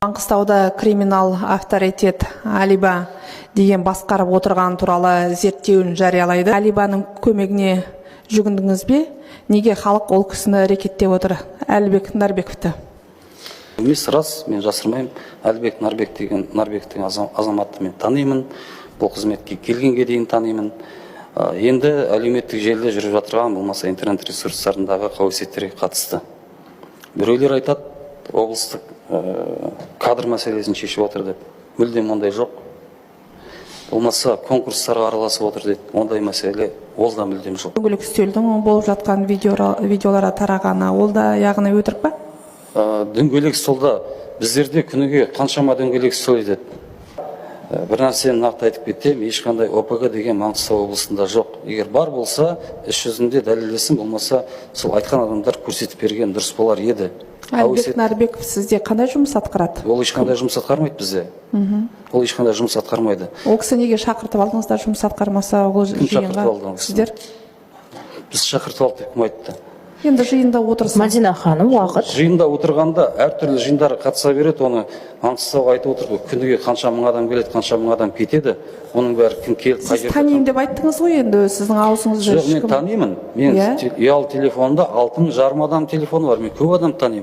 Маңғыстауда криминал авторитет Алиба деген басқарып отырған туралы зерттеуін жариялайды. Алибаның көмегіне жүгіндіңіз бе? Неге халық ол кісіні әрекеттеп отыр? Әлібек Нарбековті. Емес, рас, мен жасырмаймын. Әлібек Нарбектің азаматты мен танимын. Бұл қызметке келгенге дейін танимын. Енді әлеуметтік желіде жүріп жатырған, болмаса интернет ресурстарындағы қауесеттерге қатысты. Біреулер айтады, облыстық кадр мәселесін шешіп отыр деп. Мүлдем ондай жоқ. Болмаса конкурстарға араласып отыр дейді. Ондай мәселе ол да мүлдем жоқ. Дөңгелек үстелдің болып жатқан видеолары тарағаны, ол да яғни өтірік па? Дөңгелек столда біздерде күніге қаншама дөңгелек стол етеді. Бір нәрсені нақты айтып кетем, ешқандай ОПГ деген Маңғыстау облысында жоқ. Егер бар болса, іс жүзінде дәлелдесін, болмаса сол айтқан адамдар көрсетіп берген дұрыс болар еді. Әлібек Нарбеков сізде қандай жұмыс атқарады? Ол ешқандай жұмыс атқармайды бізде. Ол ешқандай жұмыс атқармайды. Ол кісі неге шақыртып алдыңыздар, жұмыс атқармаса ол жиынға? Сіздер? Біз шақыртып алдық деп кім айтты? Енді жиында отырсын. Мадина ханым, уақыт. Жиында отырғанда әртүрлі жиындар қатыса береді, оны Маңғыстауға айтып отыр. Күніге қанша мың адам келеді, қанша мың адам кетеді. Оның бәрі кім келіп, қай жерде? Сіз танимын деп айттыңыз ғой, енді сіздің аузыңызда. Жоқ, мен танимын. Мен ұялы телефонымда 6,5 мың адам телефоны бар. Мен көп адам танимын.